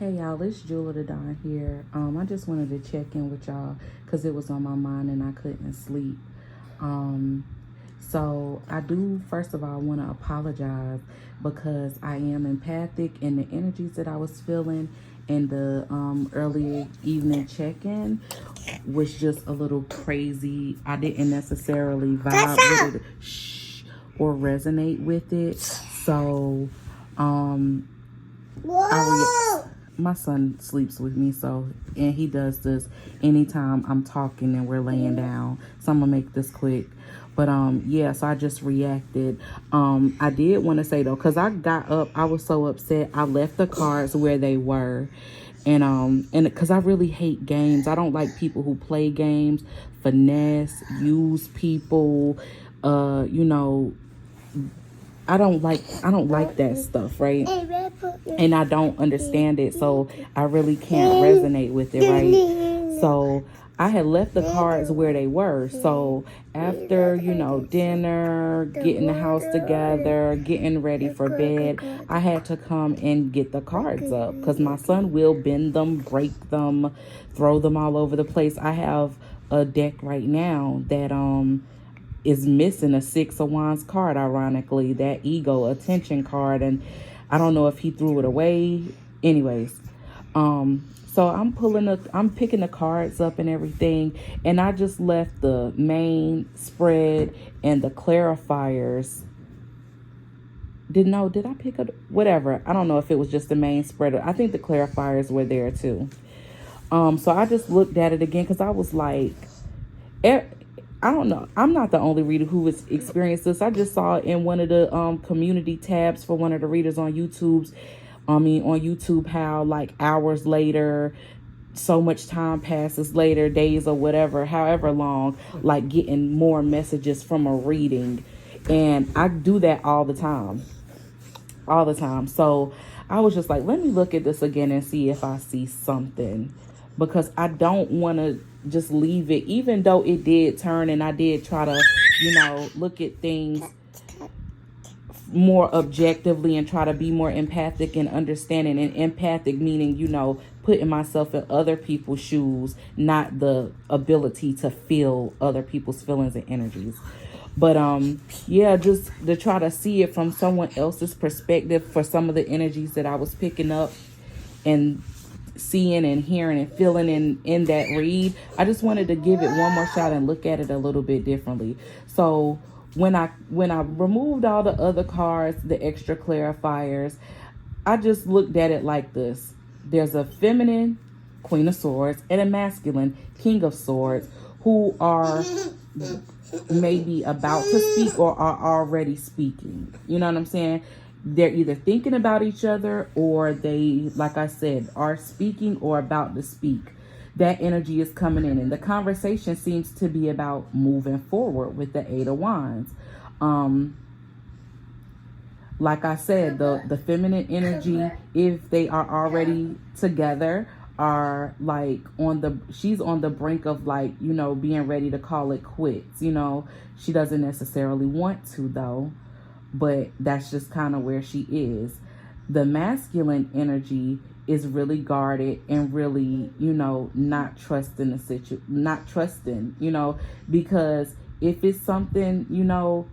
Hey y'all, it's Jewel the Dawn here. I just wanted to check in with y'all because it was on my mind and I couldn't sleep. So I do first of all want to apologize because I am empathic and the energies that I was feeling in the early evening check-in was just a little crazy. I didn't necessarily vibe with it or resonate with it. So my son sleeps with me, and he does this anytime I'm talking and we're laying down. So I'm gonna make this quick. But yeah, so I just reacted. I did want to say though, because I got up, I was so upset. I left the cards where they were. And because I really hate games. I don't like people who play games, finesse, use people, I don't like that stuff, right? And I don't understand it, so I really can't resonate with it, right? So I had left the cards where they were. So after, dinner, getting the house together, getting ready for bed, I had to come and get the cards up because my son will bend them, break them, throw them all over the place. I have a deck right now that is missing a 6 of Wands card, ironically, that ego attention card, and I don't know if he threw it away. Anyways, so I'm picking the cards up and everything, and I just left the main spread and the clarifiers. Did I pick up whatever? I don't know if it was just the main spread. I think the clarifiers were there too. So I just looked at it again because I was like, I don't know. I'm not the only reader who has experienced this. I just saw it in one of the community tabs for one of the readers on YouTube how like hours later, so much time passes later, days or whatever, however long, like getting more messages from a reading. And I do that all the time. So I was just like, let me look at this again and see if I see something, because I don't want to just leave it, even though it did turn and I did try to, look at things more objectively and try to be more empathic and understanding. And empathic meaning, putting myself in other people's shoes, not the ability to feel other people's feelings and energies. But yeah, just to try to see it from someone else's perspective for some of the energies that I was picking up and seeing and hearing and feeling in that read. I just wanted to give it one more shot and look at it a little bit differently. So when I removed all the other cards, the extra clarifiers, I just looked at it like this. There's a feminine Queen of Swords and a masculine King of Swords who are maybe about to speak or are already speaking. You know what I'm saying? They're either thinking about each other or they, like I said, are speaking or about to speak. That energy is coming in, and the conversation seems to be about moving forward with the 8 of Wands. Like I said, the feminine energy, if they are already together, are like she's on the brink of like, being ready to call it quits. She doesn't necessarily want to though, but that's just kind of where she is. The masculine energy is really guarded and really, not trusting because if it's something,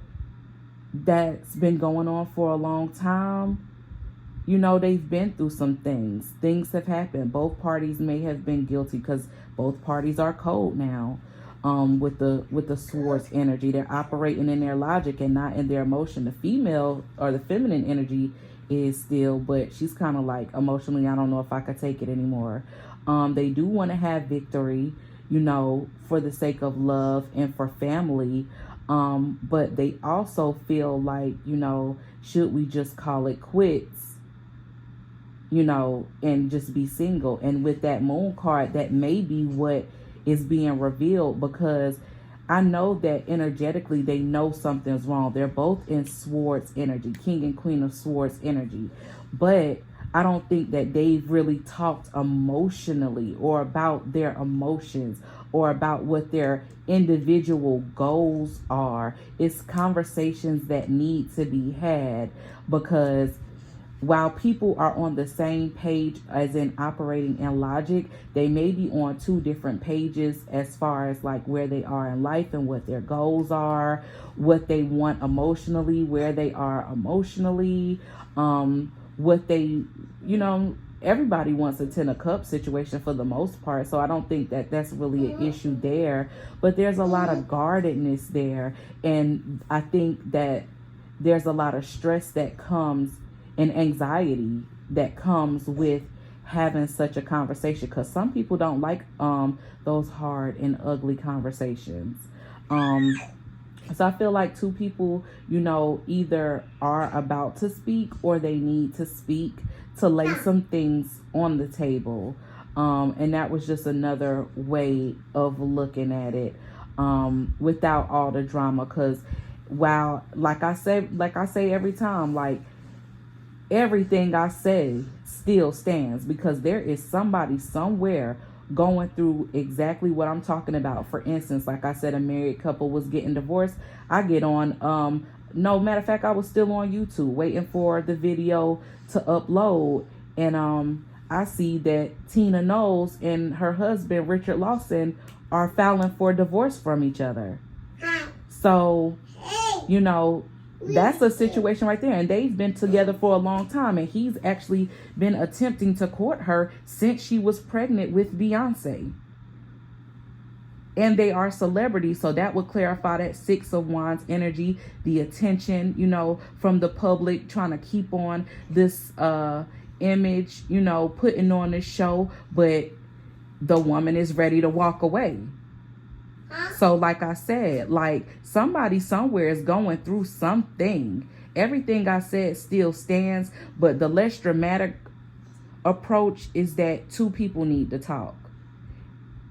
that's been going on for a long time, they've been through some things. Things have happened. Both parties may have been guilty because both parties are cold now. With the swords energy, they're operating in their logic and not in their emotion. The female or the feminine energy is still, but she's kind of like emotionally, I don't know if I could take it anymore. They do want to have victory, for the sake of love and for family. But they also feel like, should we just call it quits, and just be single? And with that moon card, that may be what is being revealed, because I know that energetically they know something's wrong. They're both in swords energy, King and Queen of Swords energy, but I don't think that they've really talked emotionally or about their emotions or about what their individual goals are. It's conversations that need to be had, because while people are on the same page as in operating in logic, they may be on two different pages as far as like where they are in life and what their goals are, what they want emotionally, where they are emotionally, what they, everybody wants a 10 of cups situation for the most part. So I don't think that that's really an issue there, but there's a lot of guardedness there. And I think that there's a lot of stress that comes and anxiety that comes with having such a conversation, because some people don't like those hard and ugly conversations. So I feel like two people, either are about to speak or they need to speak to lay some things on the table. And that was just another way of looking at it, without all the drama. Because while, like I say every time, like, everything I say still stands, because there is somebody somewhere going through exactly what I'm talking about. For instance, like I said, a married couple was getting divorced. I get on, no, matter of fact, I was still on YouTube waiting for the video to upload. And I see that Tina Knowles and her husband, Richard Lawson, are filing for divorce from each other. So, that's a situation right there. And they've been together for a long time. And he's actually been attempting to court her since she was pregnant with Beyonce. And they are celebrities. So that would clarify that 6 of Wands energy, the attention, from the public, trying to keep on this image, putting on this show. But the woman is ready to walk away. So like I said, like, somebody somewhere is going through something. Everything I said still stands, but the less dramatic approach is that two people need to talk.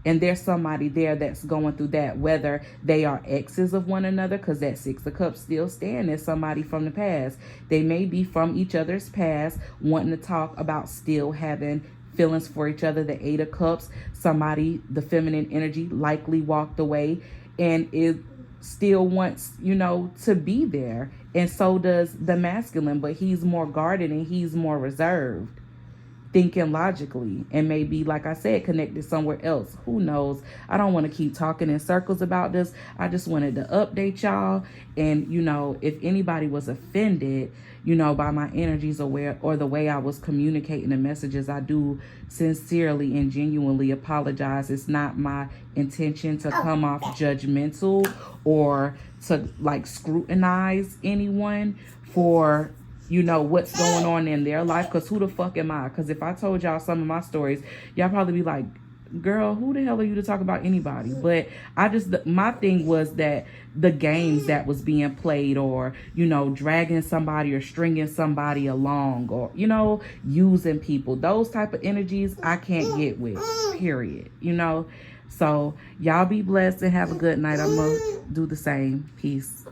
And there's somebody there that's going through that, whether they are exes of one another, because that 6 of Cups still stand as somebody from the past. They may be from each other's past, wanting to talk about still having feelings for each other. The 8 of Cups, somebody, the feminine energy, likely walked away and it still wants, to be there. And so does the masculine, but he's more guarded and he's more reserved, thinking logically, and maybe, like I said, connected somewhere else. Who knows? I don't want to keep talking in circles about this. I just wanted to update y'all. And, if anybody was offended, by my energies or the way I was communicating the messages, I do sincerely and genuinely apologize. It's not my intention to come off judgmental or to like scrutinize anyone for what's going on in their life, because who the fuck am I? Because if I told y'all some of my stories, y'all probably be like, girl, who the hell are you to talk about anybody? But my thing was that the games that was being played, or dragging somebody or stringing somebody along, or using people, those type of energies I can't get with, period. So y'all be blessed and have a good night. I'm gonna do the same. Peace.